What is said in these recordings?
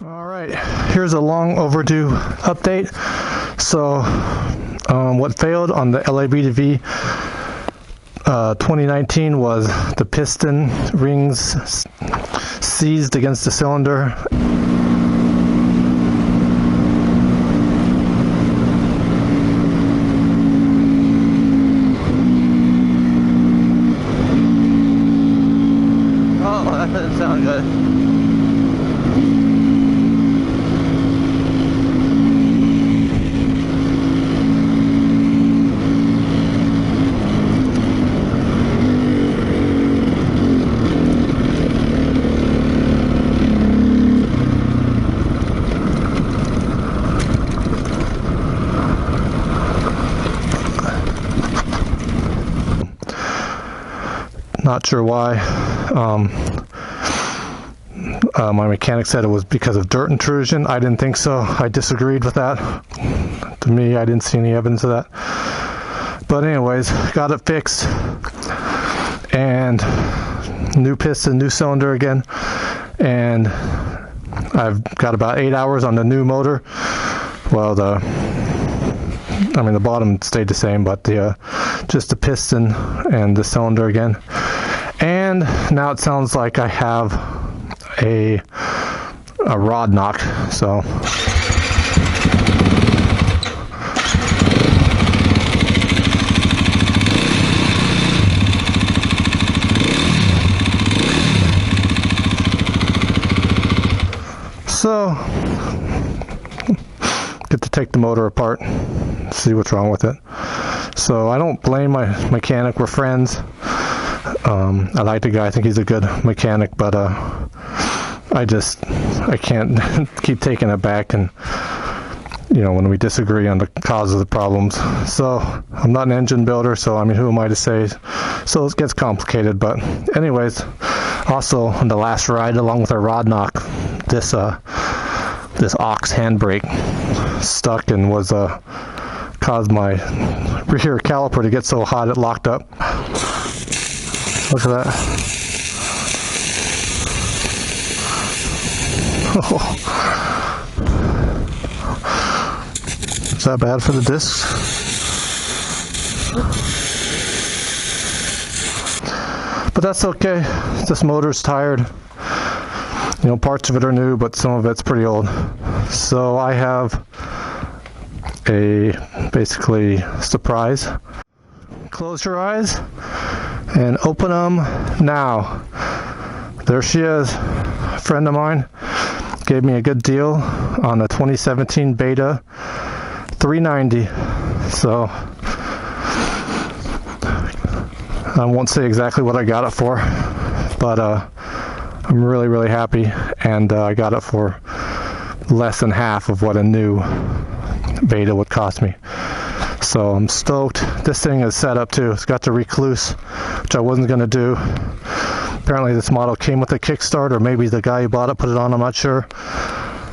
All right, here's a long overdue update. So what failed on the LABDV 2019 was the piston rings seized against the cylinder. Oh, that doesn't sound good. Not sure why. My mechanic said it was because of dirt intrusion. I didn't think so. I disagreed with that. To me, I didn't see any evidence of that. But anyways, got it fixed. And new piston, new cylinder again. And I've got about 8 hours on the new motor. Well, the bottom stayed the same, but just the piston and the cylinder again. And now it sounds like I have a rod knock. So get to take the motor apart, see what's wrong with it. So I don't blame my mechanic, we're friends. I like the guy, I think he's a good mechanic, but I can't keep taking it back, and when we disagree on the cause of the problems. So I'm not an engine builder, so who am I to say? So it gets complicated. But anyways, also on the last ride along with our rod knock, this aux handbrake stuck and was caused my rear caliper to get so hot it locked up. Look at that. Oh. Is that bad for the discs? But that's okay. This motor's tired. Parts of it are new, but some of it's pretty old. So I have a basically surprise. Close your eyes and open them now. There she is. A friend of mine gave me a good deal on a 2017 Beta 390. So I won't say exactly what I got it for, but I'm really, really happy, and I got it for less than half of what a new Beta would cost me. So I'm stoked. This thing is set up too. It's got the recluse, which I wasn't going to do. Apparently this model came with a kickstart, or maybe the guy who bought it put it on, I'm not sure.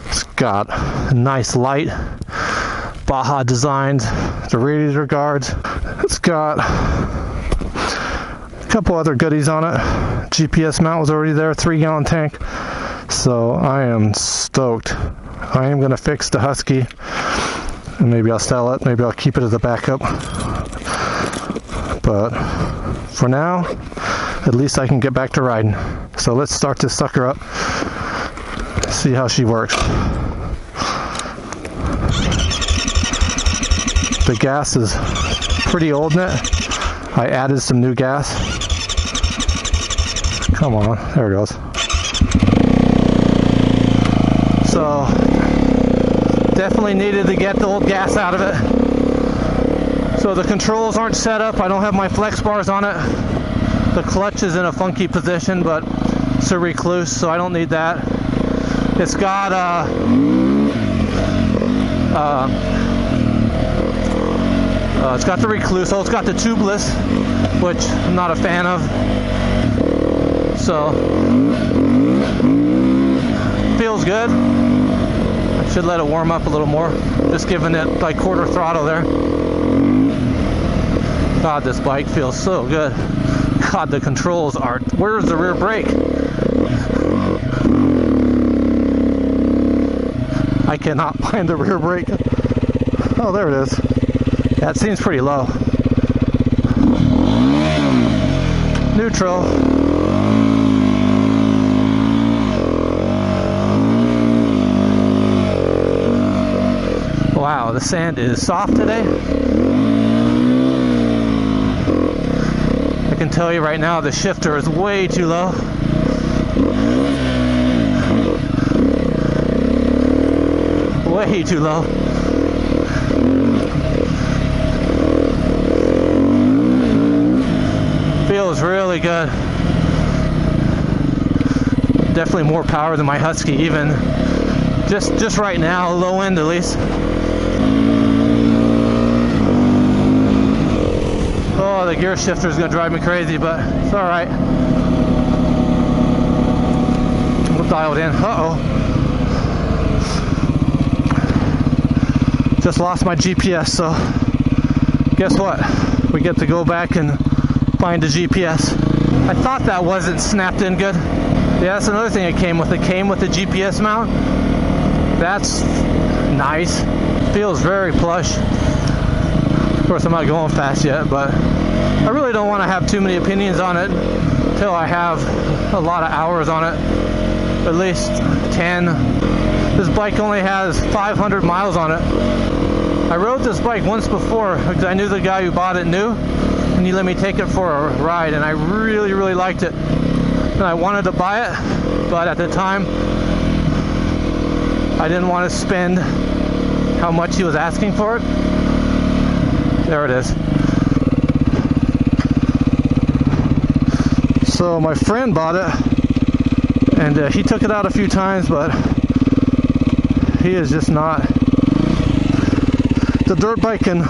It's got a nice light, Baja designs, the radiator guards. It's got a couple other goodies on it. GPS mount was already there, 3-gallon tank. So I am stoked. I am going to fix the Husky, and maybe I'll sell it, maybe I'll keep it as a backup. But for now, at least I can get back to riding. So let's start this sucker up, see how she works. The gas is pretty old in it. I added some new gas. Come on, there it goes. So definitely needed to get the old gas out of it. So the controls aren't set up. I don't have my flex bars on it. The clutch is in a funky position, but it's a recluse, so I don't need that. It's got it's got the recluse, so it's got the tubeless, which I'm not a fan of. So feels good. I should let it warm up a little more. Just giving it like quarter throttle there. God, this bike feels so good. God, the controls are... Where's the rear brake? I cannot find the rear brake. Oh, there it is. That seems pretty low. Neutral. Wow, the sand is soft today. I can tell you right now the shifter is way too low. Way too low. Feels really good. Definitely more power than my Husky, even just right now, low end at least. Oh, the gear shifter is going to drive me crazy, but it's all right. We'll dial it in. Uh-oh. Just lost my GPS, so guess what? We get to go back and find the GPS. I thought that wasn't snapped in good. Yeah, that's another thing it came with. It came with the GPS mount. That's nice. Feels very plush. Of course, I'm not going fast yet, but I really don't want to have too many opinions on it until I have a lot of hours on it. At least 10. This bike only has 500 miles on it. I rode this bike once before because I knew the guy who bought it new, and he let me take it for a ride, and I really, really liked it. And I wanted to buy it, but at the time, I didn't want to spend how much he was asking for it. There it is. So my friend bought it, and he took it out a few times, but he is just not the dirt bike, and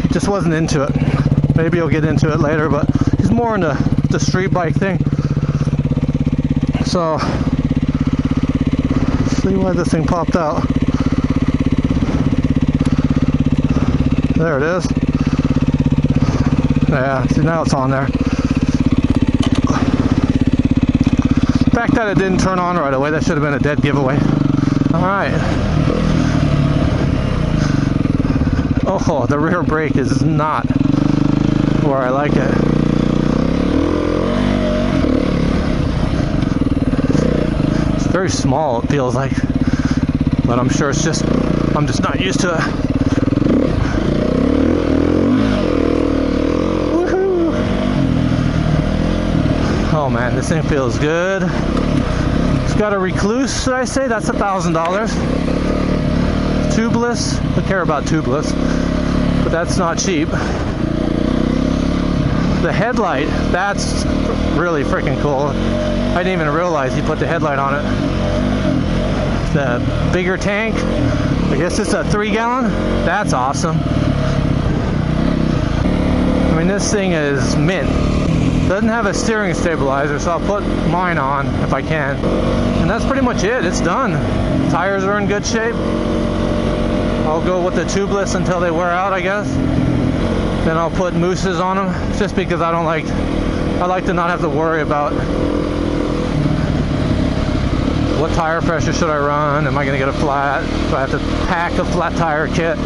he just wasn't into it. Maybe he'll get into it later, but he's more into the street bike thing. So, see why this thing popped out. There it is. Yeah, see, now it's on there. The fact that it didn't turn on right away, that should have been a dead giveaway. Alright. Oh, the rear brake is not where I like it. It's very small, it feels like. But I'm sure it's just, I'm just not used to it. Woohoo! Oh man, this thing feels good. It's got a Recluse, should I say? That's $1,000. Tubeless, I care about tubeless, but that's not cheap. The headlight, that's really freaking cool. I didn't even realize he put the headlight on it. The bigger tank, I guess it's a 3-gallon. That's awesome. I mean, this thing is mint. Doesn't have a steering stabilizer, so I'll put mine on if I can. And that's pretty much it. It's done. Tires are in good shape. I'll go with the tubeless until they wear out, I guess. Then I'll put mousses on them, just because I like to not have to worry about what tire pressure should I run. Am I going to get a flat? Do I have to pack a flat tire kit?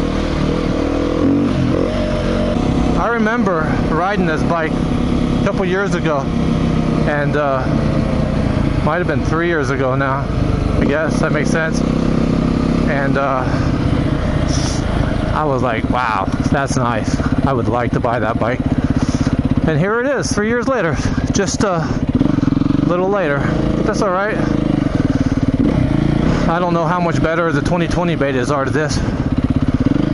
I remember riding this bike a couple years ago, and might have been 3 years ago now, I guess that makes sense. And I was like, wow, that's nice. I would like to buy that bike. And here it is, 3 years later, just a little later, but that's all right. I don't know how much better the 2020 betas are to this.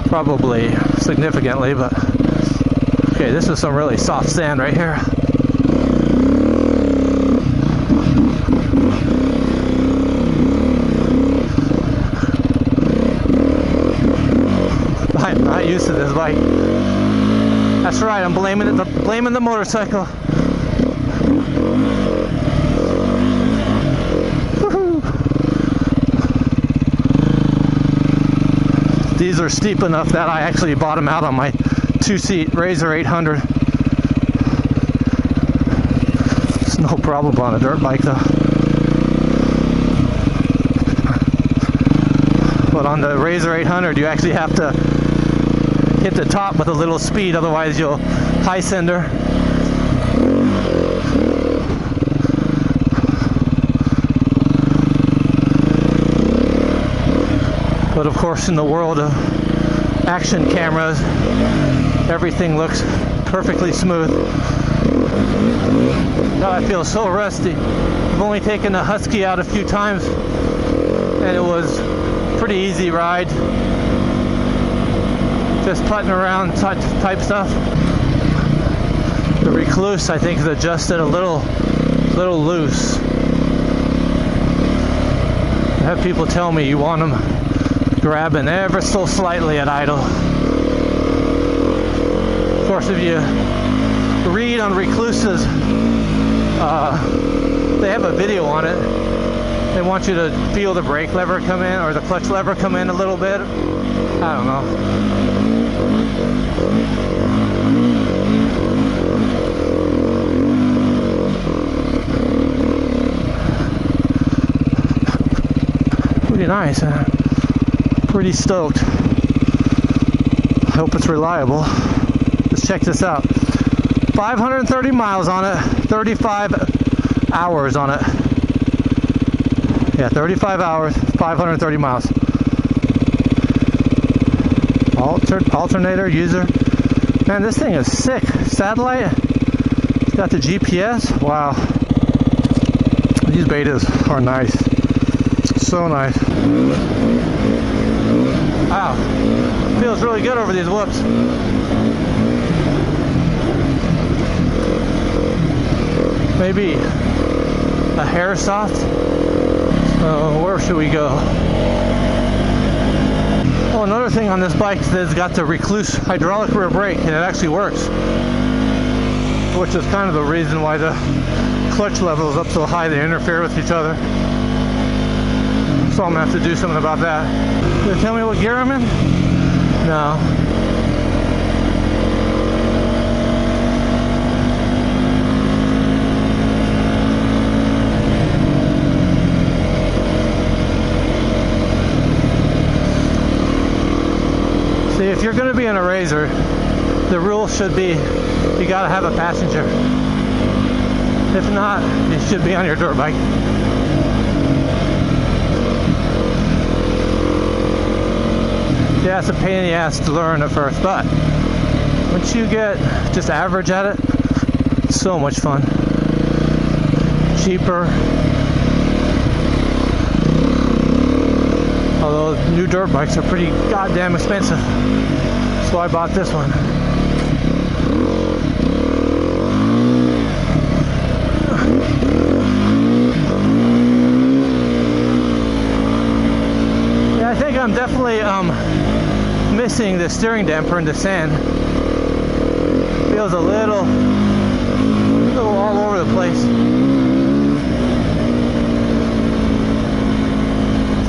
Probably significantly, but okay, this is some really soft sand right here. I'm not used to this bike. That's right, I'm blaming the motorcycle. Woohoo. These are steep enough that I actually bottom out on my 2-seat Razor 800. It's no problem on a dirt bike though. but on the Razor 800 you actually have to hit the top with a little speed, otherwise you'll high sender. But of course, in the world of action cameras, everything looks perfectly smooth. God, I feel so rusty. I've only taken a Husky out a few times, and it was a pretty easy ride. Just putting around type stuff. The Recluse, I think, is adjusted a little loose. I have people tell me you want them grabbing ever so slightly at idle. Of course, if you read on Recluses, they have a video on it. They want you to feel the brake lever come in, or the clutch lever come in a little bit. I don't know. Pretty nice, huh? Pretty stoked. I hope it's reliable. Let's check this out. 530 miles on it, 35 hours on it. Yeah, 35 hours, 530 miles. Alternator user. Man, this thing is sick. Satellite. It's got the GPS. Wow. These betas are nice. So nice. Wow. Feels really good over these whoops. Maybe a hair soft. So where should we go? Oh, another thing on this bike is it's got the Recluse hydraulic rear brake, and it actually works, which is kind of the reason why the clutch level is up so high. They interfere with each other. So I'm gonna have to do something about that. Can you tell me what gear I'm in? No. See, if you're gonna be in a Razor, the rule should be you gotta have a passenger. If not, you should be on your dirt bike. Yeah, it's a pain in the ass to learn at first, but once you get just average at it, it's so much fun. Cheaper. Although new dirt bikes are pretty goddamn expensive. That's why I bought this one. Yeah, I think I'm definitely missing the steering damper in the sand. Feels a little all over the place.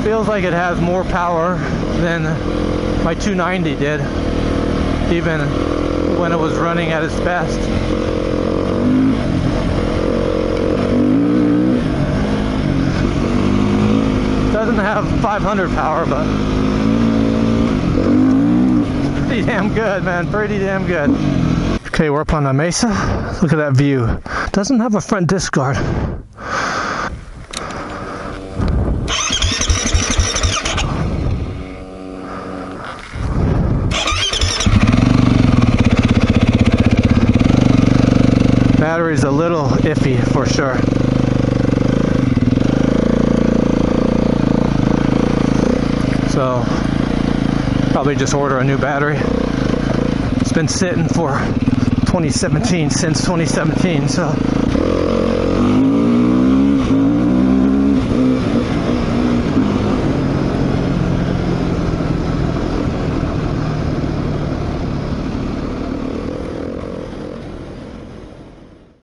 Feels like it has more power than my 290 did, even when it was running at its best. Doesn't have 500 power, but pretty damn good, man. Pretty damn good. Okay, we're up on the mesa. Look at that view. Doesn't have a front disc guard. Battery's a little iffy for sure. So probably just order a new battery. It's been sitting for 2017, since 2017, so